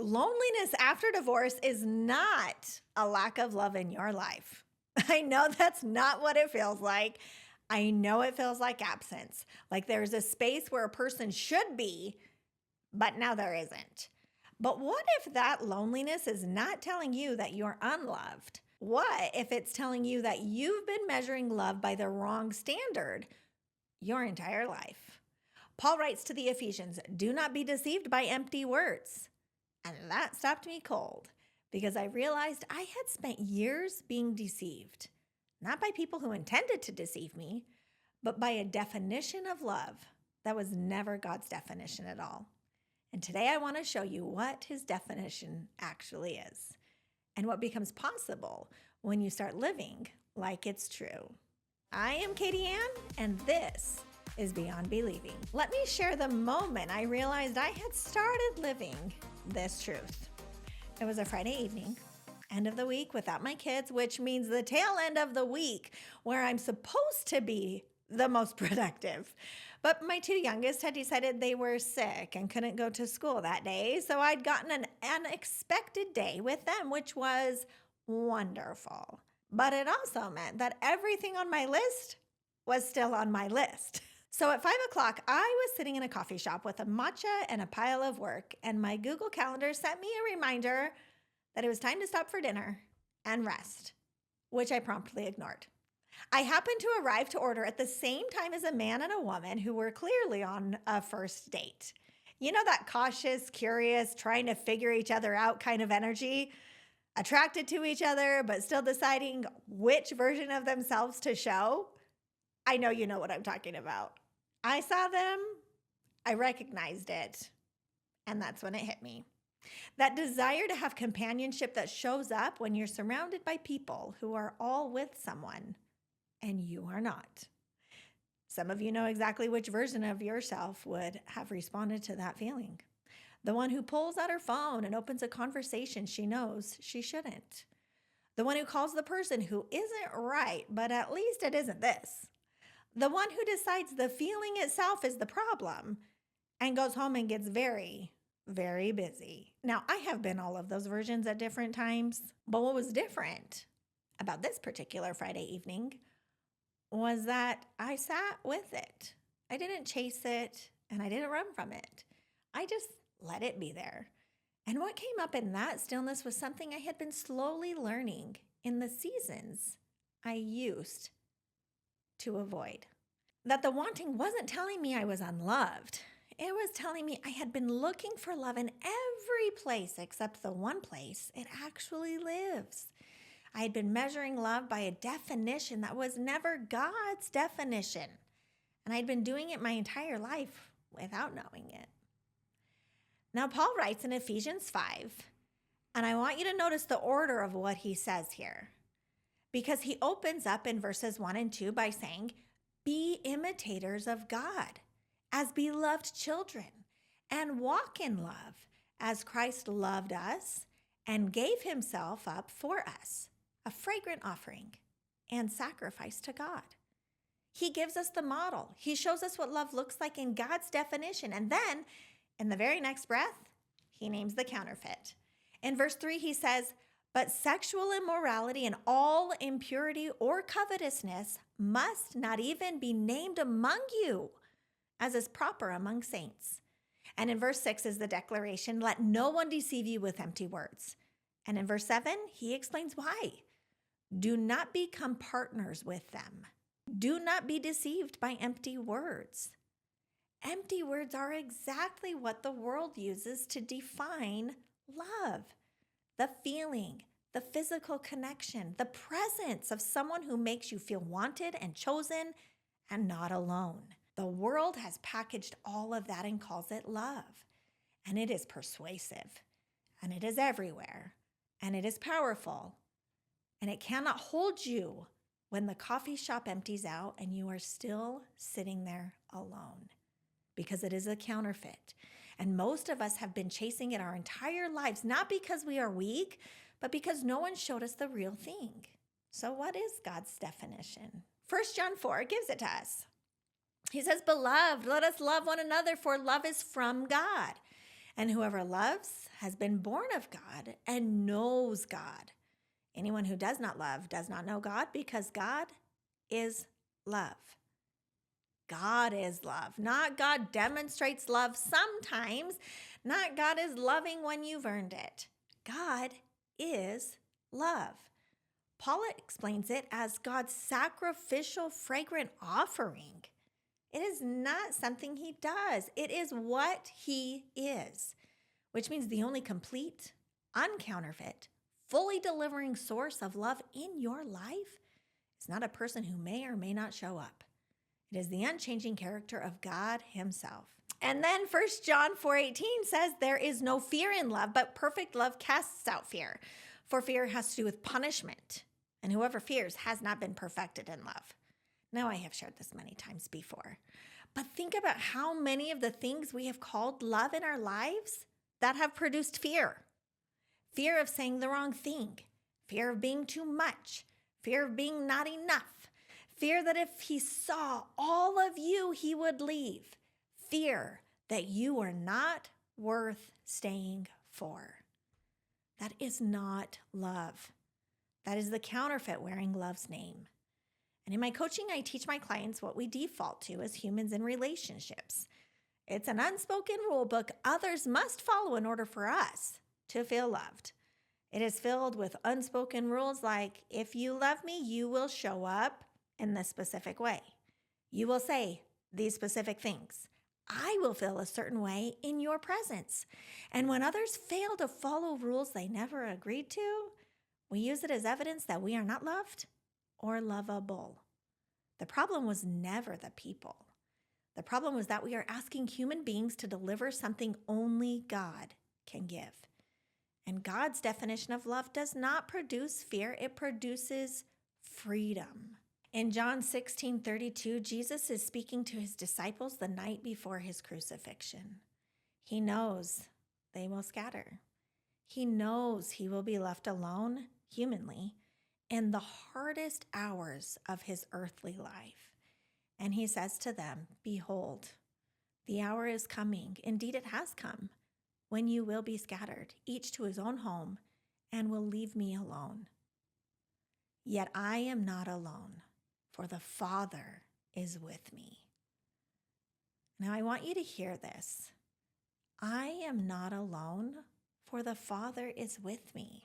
Loneliness after divorce is not a lack of love in your life. I know that's not what it feels like. I know it feels like absence, like there's a space where a person should be, but now there isn't. But what if that loneliness is not telling you that you're unloved? What if it's telling you that you've been measuring love by the wrong standard your entire life? Paul writes to the Ephesians, "Do not be deceived by empty words." And that stopped me cold because I realized I had spent years being deceived, not by people who intended to deceive me, but by a definition of love that was never God's definition at all. And today I want to show you what his definition actually is and what becomes possible when you start living like it's true. I am Katie Ann, and this is Beyond Believing. Let me share the moment I realized I had started living this truth. It was a Friday evening, end of the week without my kids, which means the tail end of the week where I'm supposed to be the most productive. But my two youngest had decided they were sick and couldn't go to school that day. So I'd gotten an unexpected day with them, which was wonderful. But it also meant that everything on my list was still on my list. So at 5:00, I was sitting in a coffee shop with a matcha and a pile of work, and my Google Calendar sent me a reminder that it was time to stop for dinner and rest, which I promptly ignored. I happened to arrive to order at the same time as a man and a woman who were clearly on a first date. You know, that cautious, curious, trying to figure each other out kind of energy? Attracted to each other, but still deciding which version of themselves to show? I know you know what I'm talking about. I saw them, I recognized it, and that's when it hit me. That desire to have companionship that shows up when you're surrounded by people who are all with someone and you are not. Some of you know exactly which version of yourself would have responded to that feeling. The one who pulls out her phone and opens a conversation she knows she shouldn't. The one who calls the person who isn't right, but at least it isn't this. The one who decides the feeling itself is the problem and goes home and gets very, very busy. Now, I have been all of those versions at different times, but what was different about this particular Friday evening was that I sat with it. I didn't chase it and I didn't run from it. I just let it be there. And what came up in that stillness was something I had been slowly learning in the seasons I used to avoid. That the wanting wasn't telling me I was unloved. It was telling me I had been looking for love in every place except the one place it actually lives. I had been measuring love by a definition that was never God's definition. And I'd been doing it my entire life without knowing it. Now, Paul writes in Ephesians 5, and I want you to notice the order of what he says here. Because he opens up in verses 1 and 2 by saying, "Be imitators of God as beloved children, and walk in love as Christ loved us and gave himself up for us, a fragrant offering and sacrifice to God." He gives us the model. He shows us what love looks like in God's definition. And then, in the very next breath, he names the counterfeit. In verse 3, he says, "But sexual immorality and all impurity or covetousness must not even be named among you, as is proper among saints." And in verse 6 is the declaration, "Let no one deceive you with empty words." And in verse 7, he explains why. "Do not become partners with them. Do not be deceived by empty words." Empty words are exactly what the world uses to define love. The feeling, the physical connection, the presence of someone who makes you feel wanted and chosen and not alone. The world has packaged all of that and calls it love. And it is persuasive. And it is everywhere. And it is powerful. And it cannot hold you when the coffee shop empties out and you are still sitting there alone. Because it is a counterfeit. And most of us have been chasing it our entire lives, not because we are weak, but because no one showed us the real thing. So what is God's definition? 1 John 4 gives it to us. He says, "Beloved, let us love one another, for love is from God. And whoever loves has been born of God and knows God. Anyone who does not love does not know God, because God is love. God is love, not God demonstrates love sometimes, not God is loving when you've earned it. God is love. Paul explains it as God's sacrificial, fragrant offering. It is not something he does. It is what he is, which means the only complete, uncounterfeit, fully delivering source of love in your life is not a person who may or may not show up. It is the unchanging character of God himself. And then 1 John 4:18 says, there is no fear in love, but perfect love casts out fear. For fear has to do with punishment, and whoever fears has not been perfected in love. Now, I have shared this many times before, but think about how many of the things we have called love in our lives that have produced fear. Fear of saying the wrong thing, fear of being too much, fear of being not enough, fear that if he saw all of you, he would leave, fear that you are not worth staying for. That is not love. That is the counterfeit wearing love's name. And in my coaching, I teach my clients what we default to as humans in relationships. It's an unspoken rule book others must follow in order for us to feel loved. It is filled with unspoken rules like, if you love me, you will show up in this specific way. You will say these specific things. I will feel a certain way in your presence. And when others fail to follow rules they never agreed to, we use it as evidence that we are not loved or lovable. The problem was never the people. The problem was that we are asking human beings to deliver something only God can give. And God's definition of love does not produce fear, it produces freedom. In John 16:32, Jesus is speaking to his disciples the night before his crucifixion. He knows they will scatter. He knows he will be left alone, humanly, in the hardest hours of his earthly life. And he says to them, behold, the hour is coming, indeed it has come, when you will be scattered, each to his own home, and will leave me alone. Yet I am not alone, for the Father is with me. Now I want you to hear this. I am not alone, for the Father is with me.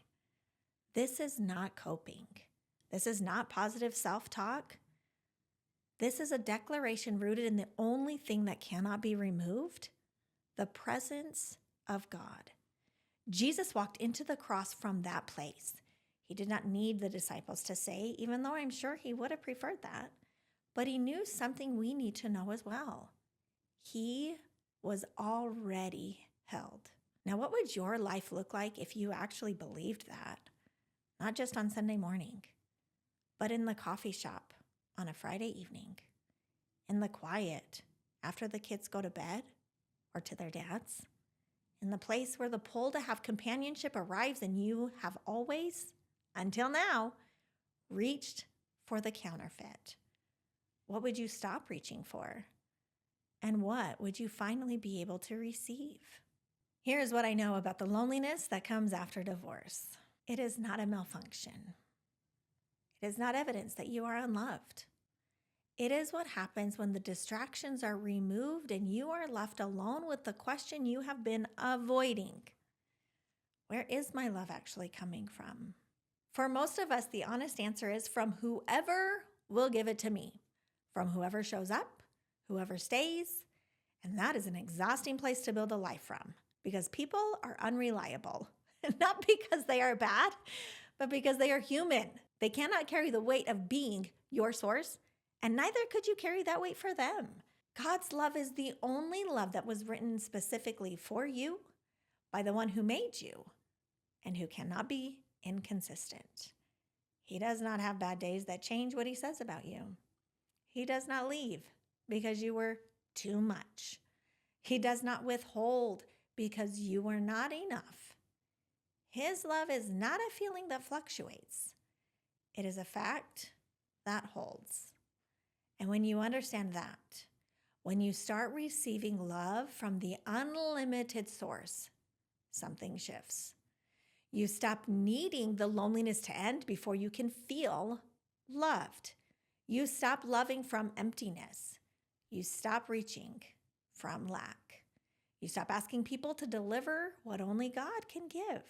This is not coping. This is not positive self-talk. This is a declaration rooted in the only thing that cannot be removed, the presence of God. Jesus walked into the cross from that place. He did not need the disciples to say, even though I'm sure he would have preferred that, but he knew something we need to know as well. He was already held. Now, what would your life look like if you actually believed that? Not just on Sunday morning, but in the coffee shop on a Friday evening, in the quiet after the kids go to bed or to their dads, in the place where the pull to have companionship arrives and you have always, until now, reached for the counterfeit. What would you stop reaching for? And what would you finally be able to receive? Here's what I know about the loneliness that comes after divorce. It is not a malfunction. It is not evidence that you are unloved. It is what happens when the distractions are removed and you are left alone with the question you have been avoiding. Where is my love actually coming from? For most of us, the honest answer is from whoever will give it to me, from whoever shows up, whoever stays, and that is an exhausting place to build a life from because people are unreliable, not because they are bad, but because they are human. They cannot carry the weight of being your source, and neither could you carry that weight for them. God's love is the only love that was written specifically for you by the one who made you and who cannot be inconsistent. He does not have bad days that change what he says about you. He does not leave because you were too much. He does not withhold because you were not enough. His love is not a feeling that fluctuates. It is a fact that holds. And when you understand that, When you start receiving love from the unlimited source, something shifts. You stop needing the loneliness to end before you can feel loved. You stop loving from emptiness. You stop reaching from lack. You stop asking people to deliver what only God can give.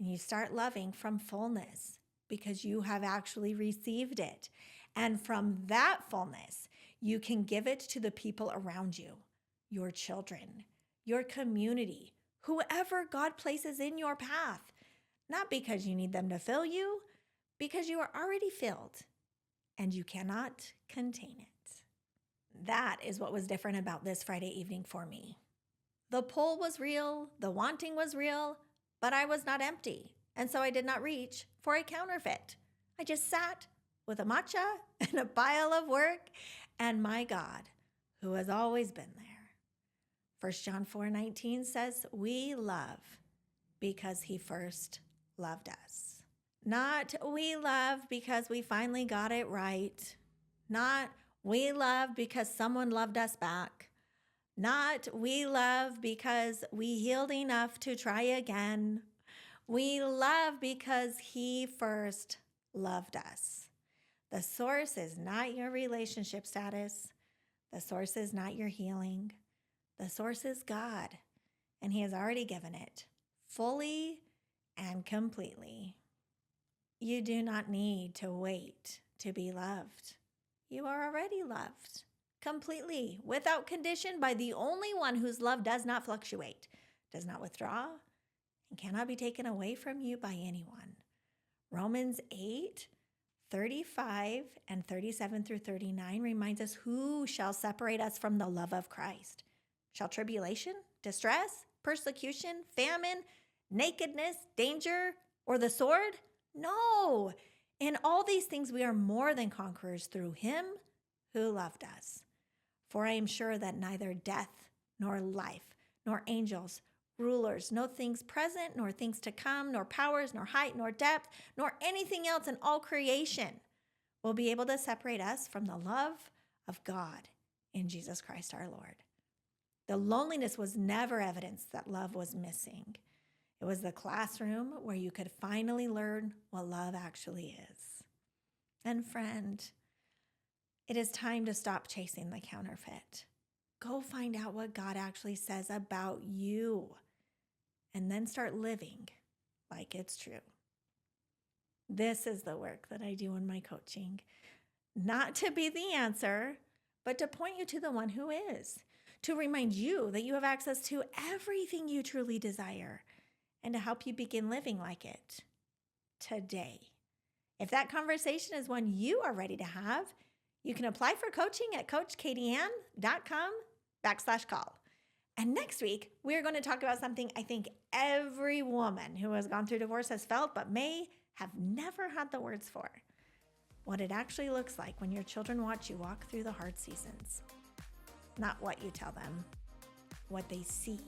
And you start loving from fullness because you have actually received it. And from that fullness, you can give it to the people around you, your children, your community, whoever God places in your path. Not because you need them to fill you, because you are already filled and you cannot contain it. That is what was different about this Friday evening for me. The pull was real, the wanting was real, but I was not empty. And so I did not reach for a counterfeit. I just sat with a matcha and a pile of work and my God, who has always been there. 1 John 4:19 says, we love because he first loved us. Not we love because we finally got it right. Not we love because someone loved us back. Not we love because we healed enough to try again. We love because he first loved us. The source is not your relationship status. The source is not your healing. The source is God, and he has already given it fully and completely. You do not need to wait to be loved. You are already loved completely, without condition, by the only one whose love does not fluctuate, does not withdraw, and cannot be taken away from you by anyone. Romans 8:35 and 37 through 39 reminds us, who shall separate us from the love of Christ? Shall tribulation, distress, persecution, famine, nakedness, danger, or the sword? No. In all these things we are more than conquerors through him who loved us. For I am sure that neither death, nor life, nor angels, rulers, no things present, nor things to come, nor powers, nor height, nor depth, nor anything else in all creation will be able to separate us from the love of God in Jesus Christ our Lord. The loneliness was never evidence that love was missing. It was the classroom where you could finally learn what love actually is. And friend, it is time to stop chasing the counterfeit. Go find out what God actually says about you, and then start living like it's true. This is the work that I do in my coaching. Not to be the answer, but to point you to the one who is. To remind you that you have access to everything you truly desire, and to help you begin living like it today. If that conversation is one you are ready to have, you can apply for coaching at coachkatieann.com/call. And next week, we're going to talk about something I think every woman who has gone through divorce has felt, but may have never had the words for. What it actually looks like when your children watch you walk through the hard seasons. Not what you tell them, what they see.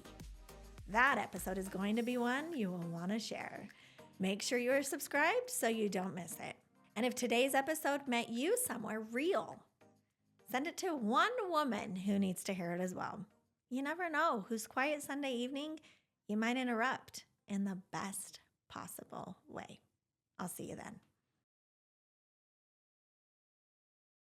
That episode is going to be one you will want to share. Make sure you are subscribed so you don't miss it. And if today's episode met you somewhere real, send it to one woman who needs to hear it as well. You never know whose quiet Sunday evening you might interrupt in the best possible way. I'll see you then.